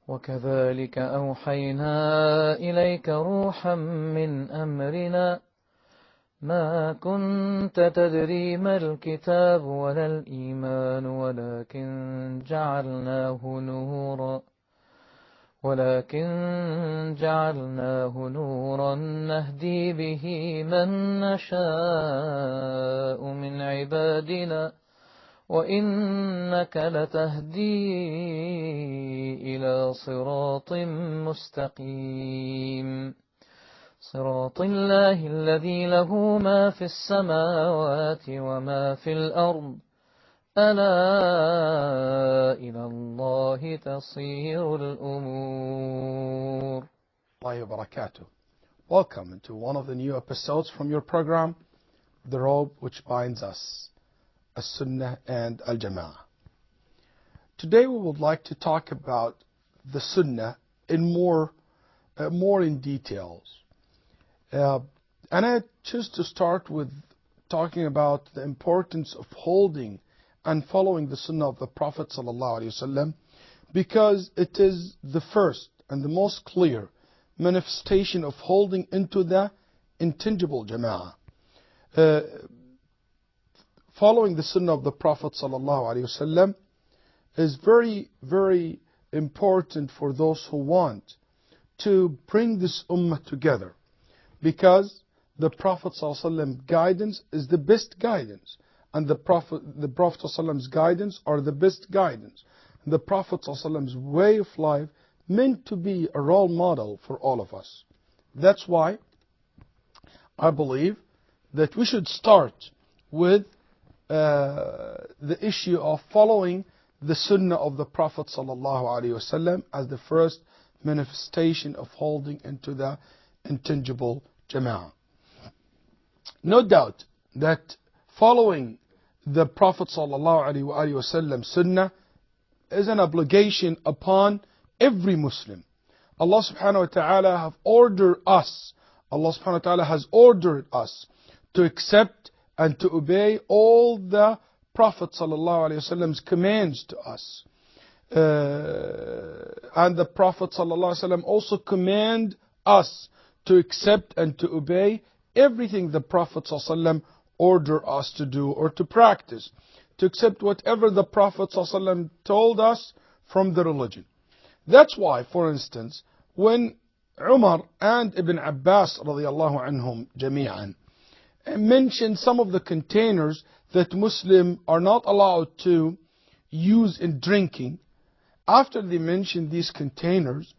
وكذلك أوحينا إليك روحا من أمرنا ما كنت تدري ما الكتاب ولا الإيمان ولكن جعلناه نورا نهدي به من نشاء من عبادنا وإنك لتهدي إلى صراط مستقيم صراط الله الذي له ما في السماوات وما في الأرض ألا إلى الله تصير الأمور. Wa barakatuh. Welcome to one of the new episodes from your program, The Robe Which Binds Us, Sunnah and Jamaa'ah. Today we would like to talk about the Sunnah in more in details. And I choose to start with talking about the importance of holding and following the Sunnah of the Prophet ﷺ, because it is the first and the most clear manifestation of holding into the intangible Jama'ah. Following the Sunnah of the Prophet ﷺ is very, very important for those who want to bring this ummah together, because the Prophet ﷺ guidance is the best guidance, and the Prophet ﷺ's guidance are the best guidance. The Prophet ﷺ's way of life meant to be a role model for all of us. That's why I believe that we should start with the issue of following the Sunnah of the Prophet ﷺ as the first manifestation of holding into the intangible Jama'ah. No doubt that following the Prophet ﷺ Sunnah is an obligation upon every Muslim. Allah subhanahu wa ta'ala have ordered us, Allah subhanahu wa ta'ala has ordered us to accept and to obey all the Prophet ﷺ's commands to us. And the Prophet ﷺ also command us to accept and to obey everything the Prophet ﷺ order us to do or to practice, to accept whatever the Prophet ﷺ told us from the religion. That's why, for instance, when Umar and Ibn Abbas radiallahu anhum jami'an mentioned some of the containers that Muslims are not allowed to use in drinking, after they mentioned these containers,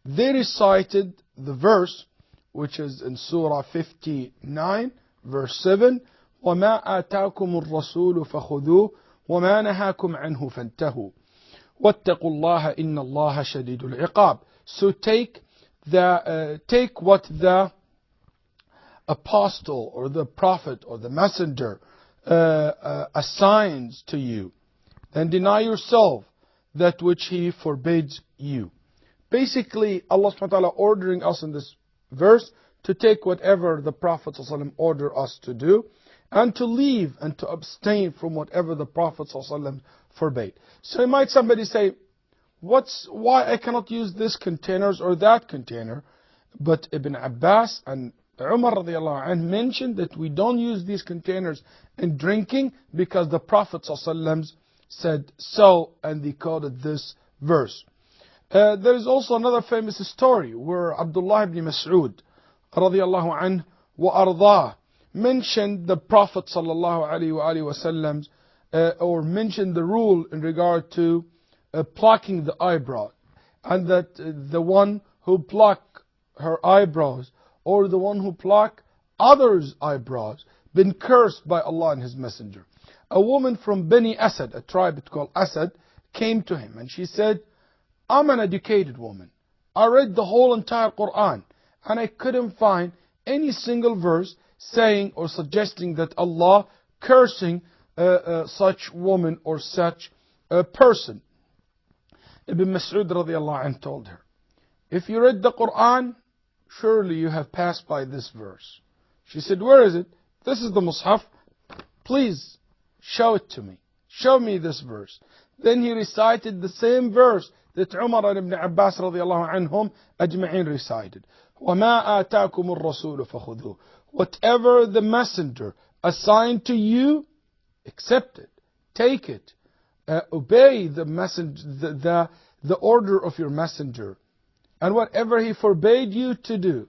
they recited the verse which is in Surah 59, verse 7, وَمَا آتَاكُمُ الرَّسُولُ فَخُذُوهُ وَمَا نَهَاكُمْ عَنْهُ فَانْتَهُوا وَاتَّقُوا اللَّهَ إِنَّ اللَّهَ شَدِيدُ الْعِقَابِ. So take what the apostle or the prophet or the messenger assigns to you, and deny yourself that which he forbids you. Basically, Allah subhanahu wa ta'ala ordering us in this verse to take whatever the Prophet ﷺ ordered us to do, and to leave and to abstain from whatever the Prophet ﷺ forbade. So might somebody say, why I cannot use this containers or that container? But Ibn Abbas and Umar radiallahu anh mentioned that we don't use these containers in drinking because the Prophet ﷺ said so, and they quoted this verse. There is also another famous story where Abdullah ibn Mas'ud radiallahu anh wa ardah mentioned the Prophet sallallahu alaihi wasallam or mentioned the rule in regard to plucking the eyebrow, and that the one who pluck her eyebrows or the one who pluck others' eyebrows been cursed by Allah and His Messenger. A woman from Bani Asad, a tribe called Asad, came to him and she said, I'm an educated woman. I read the whole entire Qur'an and I couldn't find any single verse saying or suggesting that Allah cursing such woman or such a person. Ibn Mas'ud radiallahu anh told her, if you read the Qur'an, surely you have passed by this verse. She said, where is it? This is the Mus'haf. Please show it to me. Show me this verse. Then he recited the same verse that Umar and Ibn Abbas radiallahu anhum ajma'in recited. وَمَا آتَاكُمُ الرَّسُولُ فَخُذُوهُ. Whatever the messenger assigned to you, accept it, take it, obey the messenger, the order of your messenger. And whatever he forbade you to do,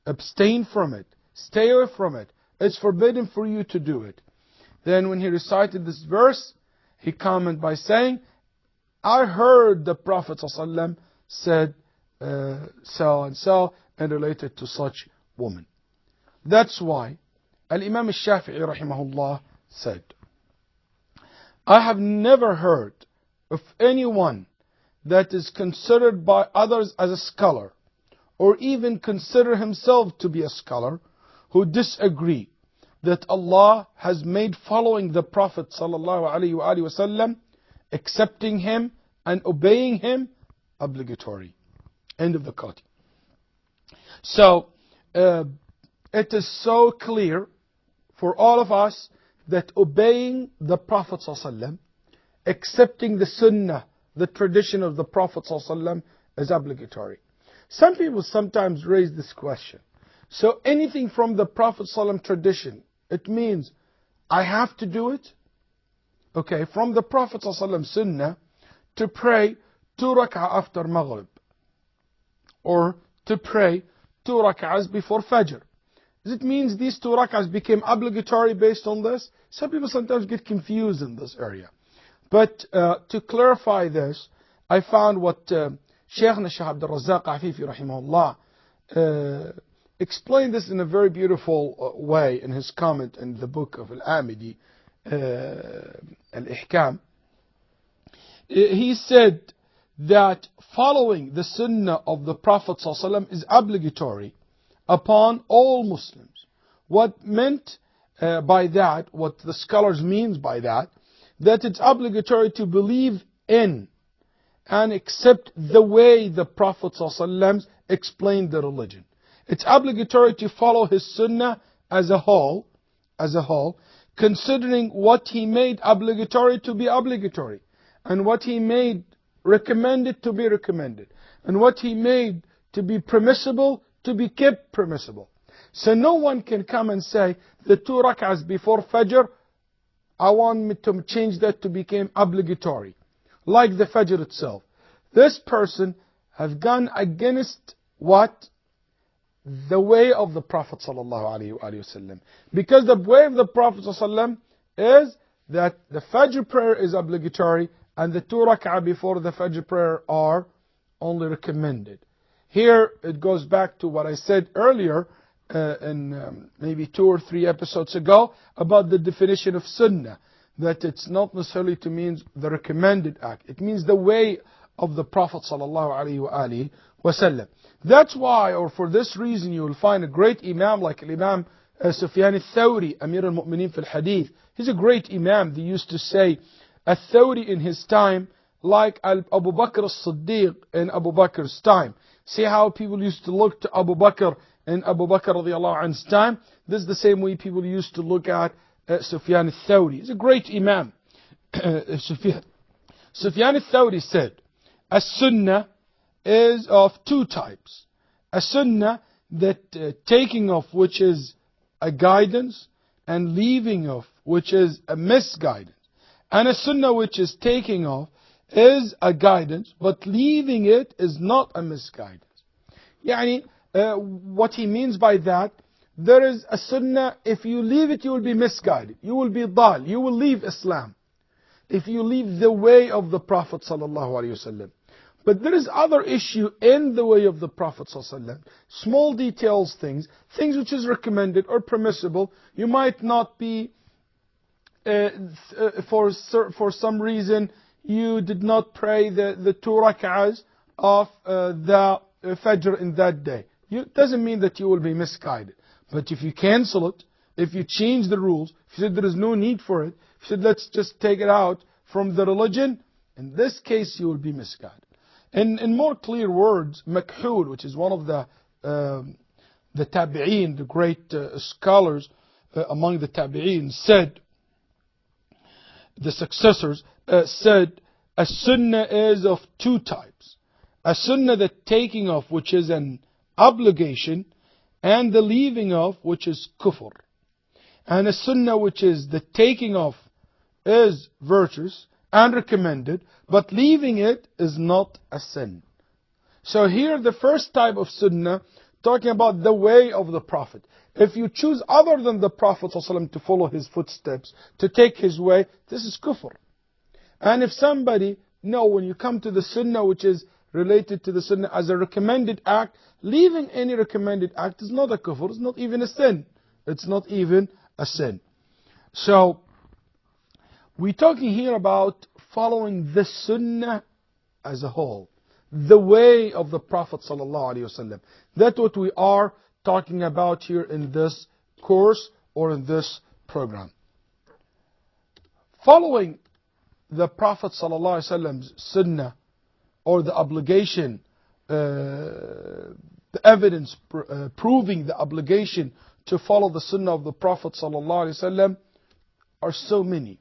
abstain from it, stay away from it. It's forbidden for you to do it. Then when he recited this verse, he commented by saying, I heard the Prophet ﷺ said so and so, and related to such woman. That's why Al-Imam al-Shafi'i rahimahullah said, I have never heard of anyone that is considered by others as a scholar, or even consider himself to be a scholar, who disagree that Allah has made following the Prophet sallallahu alaihi wasallam, accepting him and obeying him, obligatory. End of the quote. So, it is so clear for all of us that obeying the Prophet ﷺ, accepting the Sunnah, the tradition of the Prophet ﷺ, is obligatory. Some people sometimes raise this question. So anything from the Prophet ﷺ tradition, it means I have to do it? Okay, from the Prophet ﷺ Sunnah, to pray 2 rak'ah after Maghrib, or to pray 2 rak'ahs before Fajr. Does it mean these 2 rak'ahs became obligatory based on this? Some people sometimes get confused in this area. But to clarify this, I found what Shaykhna Shaykh Abdul Razzaq Afifi rahimahullah explained this in a very beautiful way in his comment in the book of Al-Amidi, Al-Ihkam. He said that following the Sunnah of the Prophet ﷺ is obligatory upon all Muslims. What meant by that, what the scholars means by that it's obligatory to believe in and accept the way the Prophet ﷺ explained the religion. It's obligatory to follow his Sunnah as a whole, considering what he made obligatory to be obligatory, and what he made recommended to be recommended, and what he made to be permissible to be kept permissible. So no one can come and say the 2 rak'ahs before Fajr, I want me to change that to become obligatory, like the Fajr itself. This person has gone against what? The way of the Prophet ﷺ. Because the way of the Prophet ﷺ is that the Fajr prayer is obligatory and the 2 rak'ah before the Fajr prayer are only recommended. Here it goes back to what I said earlier in maybe 2 or 3 episodes ago about the definition of Sunnah. That it's not necessarily to mean the recommended act. It means the way of the Prophet ﷺ. That's why, or for this reason, you will find a great Imam like Imam Sufyan al-Thawri, Amir al-Mu'mineen fil Hadith. He's a great Imam. They used to say al-Thawri in his time, like Abu Bakr as-Siddiq in Abu Bakr's time. See how people used to look to Abu Bakr in Abu Bakr radiallahu anhu's time? This is the same way people used to look at Sufyan al-Thawri. He's a great Imam. Sufyan al-Thawri said, a Sunnah is of 2 types. A Sunnah that taking of which is a guidance, and leaving of which is a misguidance. And a Sunnah which is taking of is a guidance, but leaving it is not a misguidance. Yani, what he means by that, there is a Sunnah, if you leave it, you will be misguided. You will be dal. You will leave Islam. If you leave the way of the Prophet ﷺ. But there is other issue in the way of the Prophet ﷺ. Small details, things which is recommended or permissible. You might not be, for some reason, you did not pray the 2 rak'ahs of the Fajr in that day. It doesn't mean that you will be misguided. But if you cancel it, if you change the rules, if you said there is no need for it, if you said let's just take it out from the religion, in this case you will be misguided. In more clear words, Makhul, which is one of the Tabi'een, the great scholars among the Tabi'een, said, the successors said, a sunnah is of two types. A sunnah, the taking of, which is an obligation, and the leaving of, which is kufr. And a sunnah, which is the taking of, is virtuous and recommended, but leaving it is not a sin. So here the first type of sunnah, talking about the way of the Prophet. If you choose other than the Prophet ﷺ to follow his footsteps, to take his way, this is kufr. And if somebody, no, when you come to the sunnah which is related to the sunnah as a recommended act, leaving any recommended act is not a kufr, it's not even a sin. It's not even a sin. So, we're talking here about following the sunnah as a whole. The way of the Prophet ﷺ. That's what we are talking about here in this course or in this program. Following the Prophet ﷺ's sunnah, or the obligation, the evidence proving the obligation to follow the sunnah of the Prophet ﷺ are so many.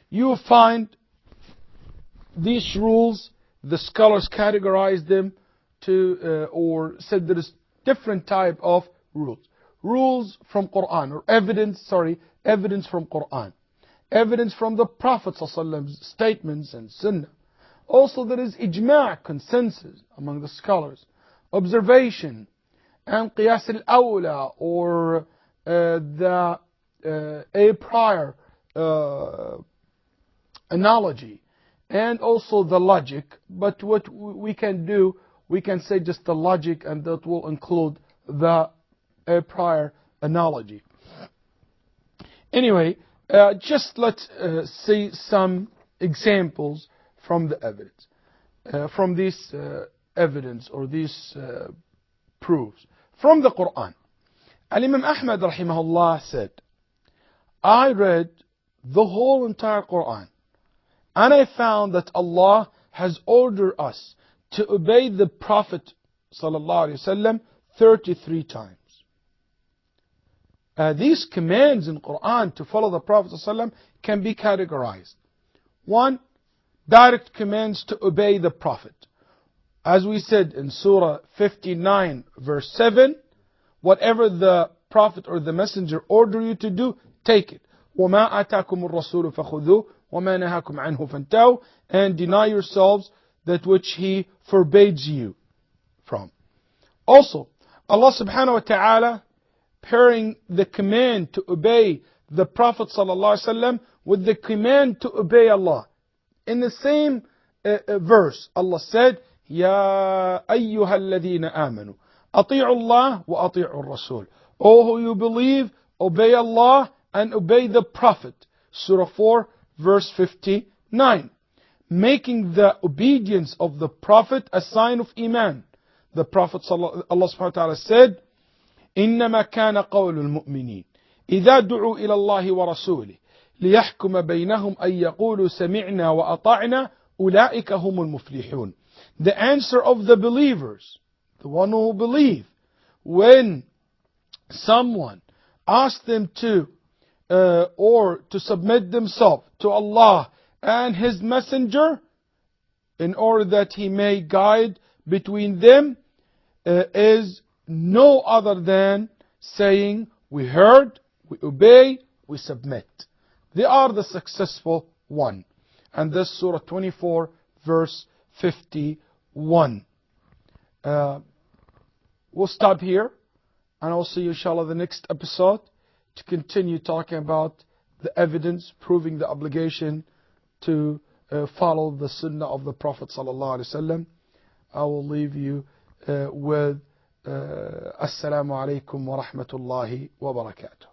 You will find these rules, the scholars categorize them to, or said there is different type of rules. Rules from Qur'an, or evidence from Qur'an. Evidence from the Prophet ﷺ's statements and sunnah. Also there is ijma', consensus among the scholars. Observation, and qiyas al-awla, or a prior analogy. And also the logic, but what we can do, we can say just the logic, and that will include the prior analogy. Anyway, just let's see some examples from the evidence, from this evidence or these proofs. From the Qur'an, Al-Imam Ahmad rahimahullah said, I read the whole entire Qur'an, and I found that Allah has ordered us to obey the Prophet ﷺ 33 times. These commands in Qur'an to follow the Prophet ﷺ can be categorized. One, direct commands to obey the Prophet. As we said in Surah 59 verse 7, whatever the Prophet or the Messenger order you to do, take it. وَمَا آتَاكُمُ الرَّسُولُ فَخُذُوهُ وَمَا نَهَاكُمْ عَنْهُ فَانْتَهُوا, and deny yourselves that which He forbids you from. Also, Allah subhanahu wa ta'ala pairing the command to obey the Prophet ﷺ with the command to obey Allah. In the same verse, Allah said, يَا أَيُّهَا الَّذِينَ آمَنُوا أَطِيعُوا اللَّهَ وَأَطِيعُوا الرَّسُولَ. O who you believe, obey Allah and obey the Prophet. Surah 4, verse 59. Making the obedience of the Prophet a sign of Iman. The Prophet, Allah subhanahu wa ta'ala said, إنما كان قول المؤمنين إذا دعوا إلى الله ورسوله ليحكم بينهم أن يقولوا سمعنا وأطعنا أولئك هم المفلحون. The answer of the believers, the one who believe, when someone asks them to or to submit themselves to Allah and His Messenger in order that He may guide between them, is no other than saying, we heard, we obey, we submit. They are the successful one. And this Surah 24 verse 51. We'll stop here, and I'll see you inshallah the next episode to continue talking about the evidence proving the obligation to follow the sunnah of the Prophet ﷺ. I will leave you with Assalamu alaikum wa rahmatullahi wa barakatuh.